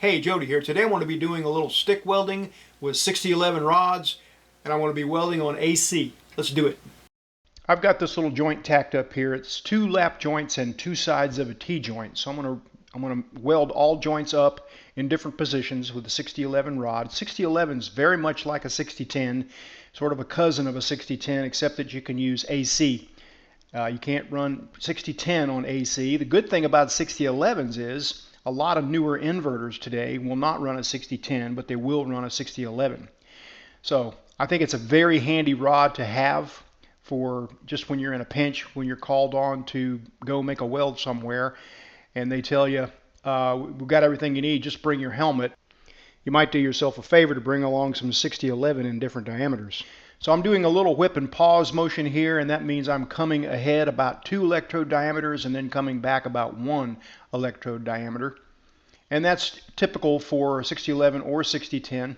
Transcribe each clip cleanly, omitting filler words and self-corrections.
Hey, Jody here. Today I want to be doing a little stick welding with 6011 rods, and I want to be welding on AC. Let's do it. I've got this little joint tacked up here. It's two lap joints and two sides of a T-joint. So I'm gonna weld all joints up in different positions with the 6011 rod. 6011 is very much like a 6010, sort of a cousin of a 6010, except that you can use AC. You can't run 6010 on AC. The good thing about 6011s is a lot of newer inverters today will not run a 6010, but they will run a 6011. So I think it's a very handy rod to have for just when you're in a pinch, when you're called on to go make a weld somewhere, and they tell you, we've got everything you need, just bring your helmet. You might do yourself a favor to bring along some 6011 in different diameters. So I'm doing a little whip and pause motion here, and that means I'm coming ahead about 2 electrode diameters and then coming back about 1 electrode diameter. And that's typical for 6011 or 6010.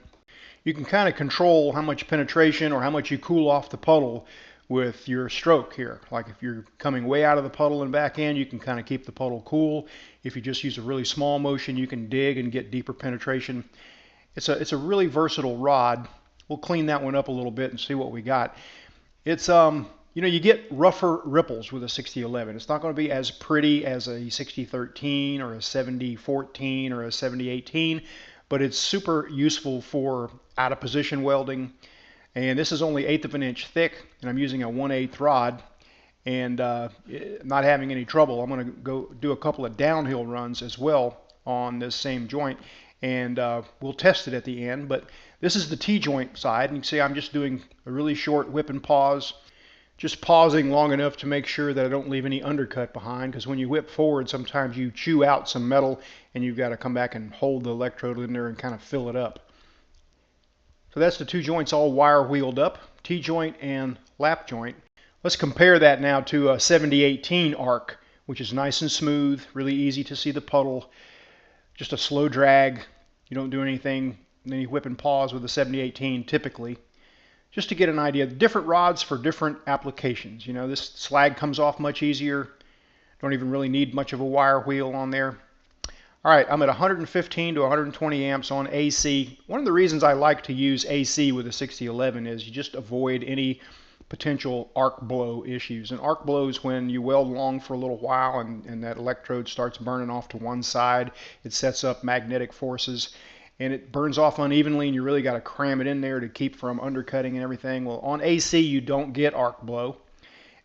You can kind of control how much penetration or how much you cool off the puddle with your stroke here. Like if you're coming way out of the puddle and back in, you can kind of keep the puddle cool. If you just use a really small motion, you can dig and get deeper penetration. It's a really versatile rod. We'll clean that one up a little bit and see what we got. It's you get rougher ripples with a 6011. It's not going to be as pretty as a 6013 or a 7014 or a 7018, but it's super useful for out of position welding. And this is only 1/8 of an inch thick, and I'm using a 1/8 rod, and not having any trouble. I'm going to go do a couple of downhill runs as well on this same joint, and we'll test it at the end. But this is the T-joint side, and you can see I'm just doing a really short whip and pause, just pausing long enough to make sure that I don't leave any undercut behind, because when you whip forward, sometimes you chew out some metal, and you've got to come back and hold the electrode in there and kind of fill it up. So that's the two joints all wire wheeled up, T-joint and lap joint. Let's compare that now to a 7018 arc, which is nice and smooth, really easy to see the puddle, just a slow drag. You don't do anything, any whip and pause with a 7018 typically. Just to get an idea, different rods for different applications. You know, this slag comes off much easier. Don't even really need much of a wire wheel on there. All right, I'm at 115 to 120 amps on AC. One of the reasons I like to use AC with a 6011 is you just avoid any potential arc blow issues. And arc blows when you weld long for a little while and that electrode starts burning off to one side. It sets up magnetic forces and it burns off unevenly, and you really got to cram it in there to keep from undercutting and everything. Well, on AC you don't get arc blow,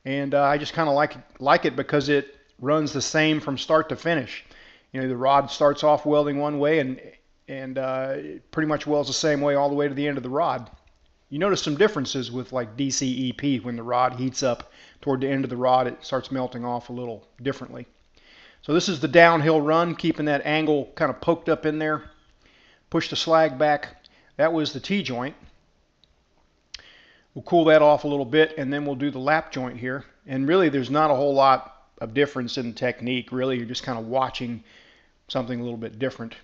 and I just kind of like it because it runs the same from start to finish. You know, the rod starts off welding one way and it pretty much welds the same way all the way to the end of the rod. You notice some differences with like DCEP. When the rod heats up toward the end of the rod, it starts melting off a little differently. So this is the downhill run, keeping that angle kind of poked up in there. Push the slag back. That was the T-joint. We'll cool that off a little bit, and then we'll do the lap joint here. And really there's not a whole lot of difference in technique. Really, you're just kind of watching something a little bit different.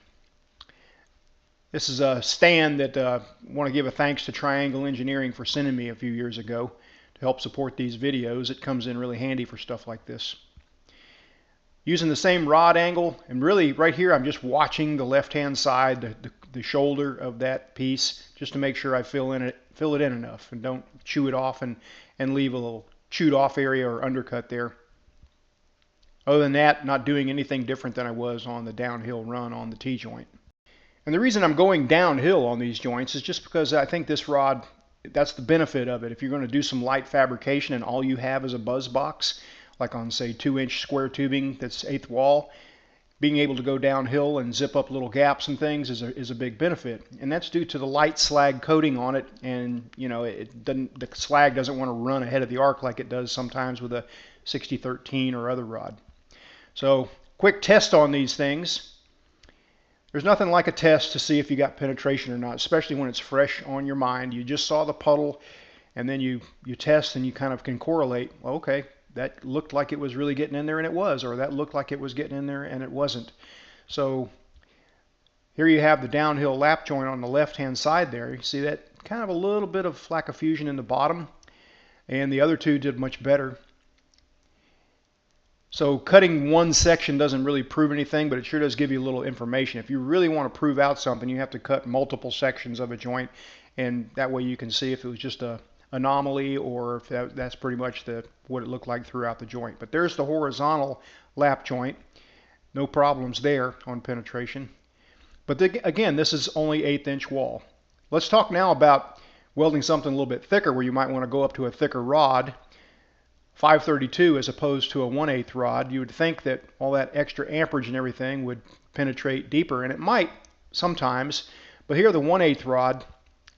This is a stand that I want to give a thanks to Triangle Engineering for sending me a few years ago to help support these videos. It comes in really handy for stuff like this. Using the same rod angle, and really right here I'm just watching the left-hand side, the shoulder of that piece, just to make sure I fill it in enough and don't chew it off and leave a little chewed off area or undercut there. Other than that, not doing anything different than I was on the downhill run on the T-joint. And the reason I'm going downhill on these joints is just because I think this rod, that's the benefit of it. If you're going to do some light fabrication and all you have is a buzz box, like on say 2-inch square tubing that's 1/8 wall, being able to go downhill and zip up little gaps and things is a big benefit. And that's due to the light slag coating on it, and you know, the slag doesn't want to run ahead of the arc like it does sometimes with a 6013 or other rod. So quick test on these things. There's nothing like a test to see if you got penetration or not, especially when it's fresh on your mind. You just saw the puddle, and then you test and you kind of can correlate. Well, okay, that looked like it was really getting in there and it was, or that looked like it was getting in there and it wasn't. So here you have the downhill lap joint on the left-hand side there. You see that kind of a little bit of lack of fusion in the bottom, and the other two did much better. So cutting one section doesn't really prove anything, but it sure does give you a little information. If you really want to prove out something, you have to cut multiple sections of a joint, and that way you can see if it was just a anomaly or if that's pretty much what it looked like throughout the joint. But there's the horizontal lap joint. No problems there on penetration. But again, this is only 1/8 inch wall. Let's talk now about welding something a little bit thicker where you might want to go up to a thicker rod. 532 as opposed to a 1/8 rod. You would think that all that extra amperage and everything would penetrate deeper, and it might sometimes. But here the 1/8 rod,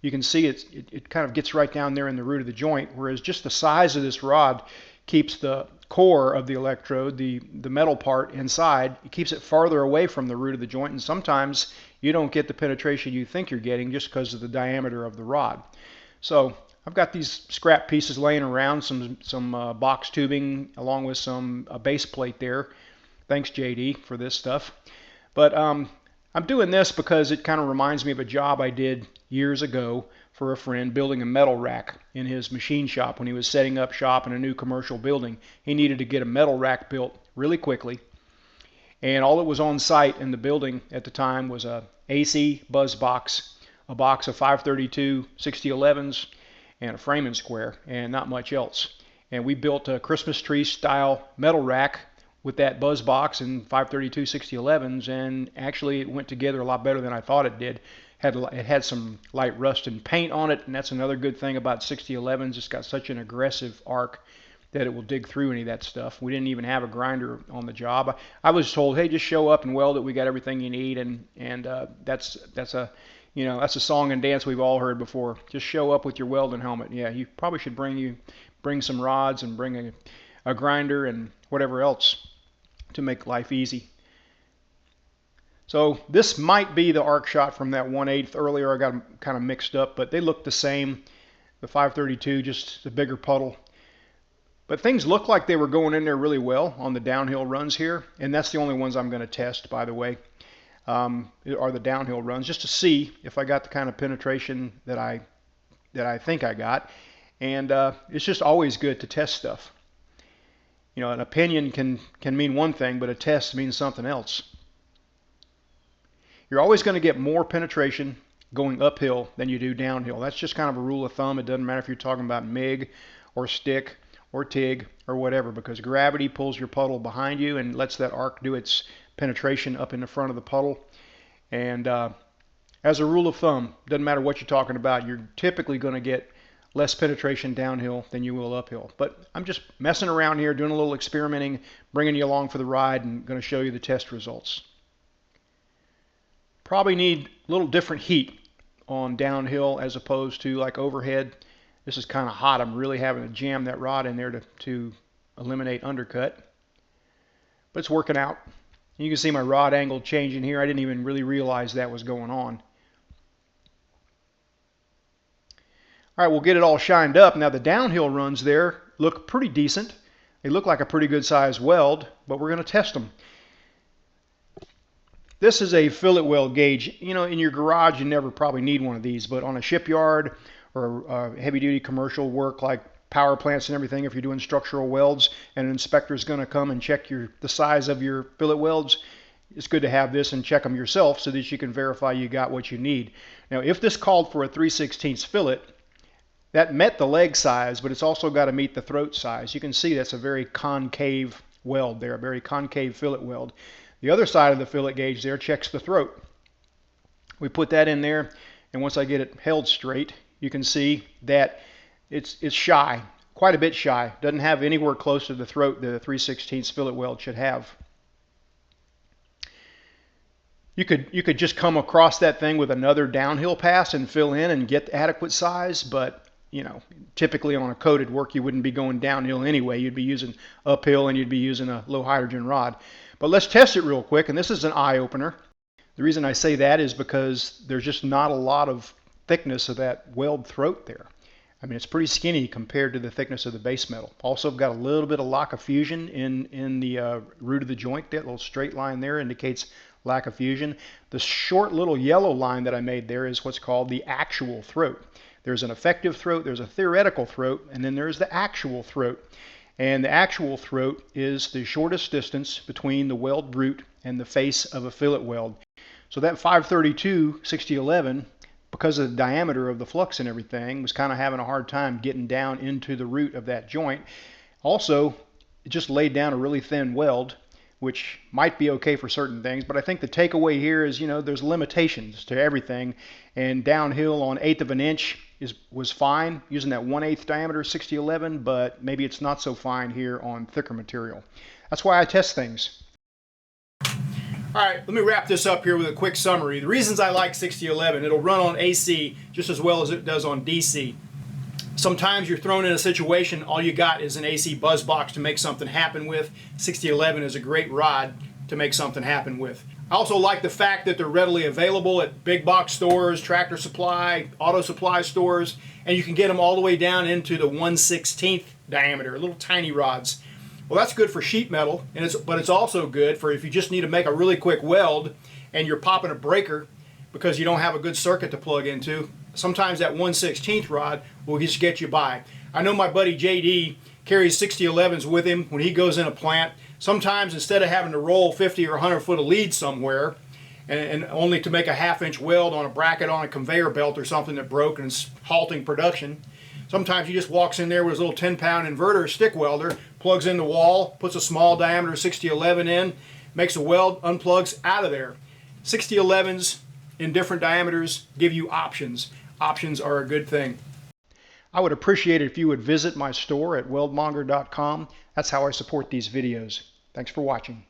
you can see it kind of gets right down there in the root of the joint, whereas just the size of this rod keeps the core of the electrode, the metal part inside, it keeps it farther away from the root of the joint, and sometimes you don't get the penetration you think you're getting just because of the diameter of the rod. So I've got these scrap pieces laying around, some box tubing along with some base plate there. Thanks JD for this stuff. But I'm doing this because it kind of reminds me of a job I did years ago for a friend building a metal rack in his machine shop when he was setting up shop in a new commercial building. He needed to get a metal rack built really quickly, and all that was on site in the building at the time was a AC buzz box, a box of 532 6011s, and a framing square, and not much else. And we built a Christmas tree style metal rack with that buzz box and 532 6011s, and actually it went together a lot better than I thought it did. It had some light rust and paint on it, and that's another good thing about 6011s. It's got such an aggressive arc that it will dig through any of that stuff. We didn't even have a grinder on the job. I was told, hey, just show up and weld it. We got everything you need, and that's a song and dance we've all heard before. Just show up with your welding helmet. Yeah, you probably should bring some rods and bring a grinder and whatever else to make life easy. So this might be the arc shot from that 1/8 earlier. I got them kind of mixed up, but they look the same. The 532, just a bigger puddle. But things look like they were going in there really well on the downhill runs here, and that's the only ones I'm going to test, by the way, are the downhill runs, just to see if I got the kind of penetration that I think I got. And it's just always good to test stuff. You know, an opinion can mean one thing, but a test means something else. You're always going to get more penetration going uphill than you do downhill. That's just kind of a rule of thumb. It doesn't matter if you're talking about MIG or stick or TIG or whatever, because gravity pulls your puddle behind you and lets that arc do its penetration up in the front of the puddle. And as a rule of thumb, doesn't matter what you're talking about, you're typically going to get less penetration downhill than you will uphill. But I'm just messing around here, doing a little experimenting, bringing you along for the ride, and going to show you the test results. Probably need a little different heat on downhill as opposed to like overhead. This is kind of hot. I'm really having to jam that rod in there to eliminate undercut. But it's working out. You can see my rod angle changing here. I didn't even really realize that was going on. All right, we'll get it all shined up. Now the downhill runs there look pretty decent. They look like a pretty good size weld, but we're going to test them. This is a fillet weld gauge. You know, in your garage you never probably need one of these, but on a shipyard or heavy duty commercial work like power plants and everything, if you're doing structural welds and an inspector is going to come and check the size of your fillet welds, it's good to have this and check them yourself so that you can verify you got what you need. Now if this called for a 3/16 fillet, that met the leg size, but it's also got to meet the throat size. You can see that's a very concave weld there, a very concave fillet weld. The other side of the fillet gauge there checks the throat. We put that in there, and once I get it held straight, you can see that it's shy, quite a bit shy. Doesn't have anywhere close to the throat that a 3/16 fillet weld should have. You could just come across that thing with another downhill pass and fill in and get adequate size, but you know, typically on a coated work you wouldn't be going downhill anyway. You'd be using uphill and you'd be using a low hydrogen rod. But let's test it real quick, and this is an eye opener. The reason I say that is because there's just not a lot of thickness of that weld throat there. I mean, it's pretty skinny compared to the thickness of the base metal. Also got a little bit of lack of fusion in the root of the joint. That little straight line there indicates lack of fusion. The short little yellow line that I made there is what's called the actual throat. There's an effective throat, there's a theoretical throat, and then there's the actual throat. And the actual throat is the shortest distance between the weld root and the face of a fillet weld. So that 532 6011, because of the diameter of the flux and everything, was kind of having a hard time getting down into the root of that joint. Also, it just laid down a really thin weld, which might be okay for certain things, but I think the takeaway here is, there's limitations to everything, and downhill on 1/8 of an inch was fine using that 1/8 diameter 6011, but maybe it's not so fine here on thicker material. That's why I test things. All right, let me wrap this up here with a quick summary. The reasons I like 6011: it'll run on AC just as well as it does on DC. Sometimes you're thrown in a situation, all you got is an AC buzz box to make something happen with. 6011 is a great rod to make something happen with. I also like the fact that they're readily available at big box stores, Tractor Supply, auto supply stores, and you can get them all the way down into the 1/16 diameter, little tiny rods. Well, that's good for sheet metal, but it's also good for if you just need to make a really quick weld and you're popping a breaker because you don't have a good circuit to plug into. Sometimes that 1/16 rod will just get you by. I know my buddy JD carries 6011s with him when he goes in a plant. Sometimes instead of having to roll 50 or 100 foot of lead somewhere and only to make a 1/2 inch weld on a bracket on a conveyor belt or something that broke and is halting production, sometimes he just walks in there with his little 10-pound inverter stick welder, plugs in the wall, puts a small diameter 6011 in, makes a weld, unplugs, out of there. 6011s in different diameters give you options. Options are a good thing. I would appreciate it if you would visit my store at weldmonger.com. That's how I support these videos. Thanks for watching.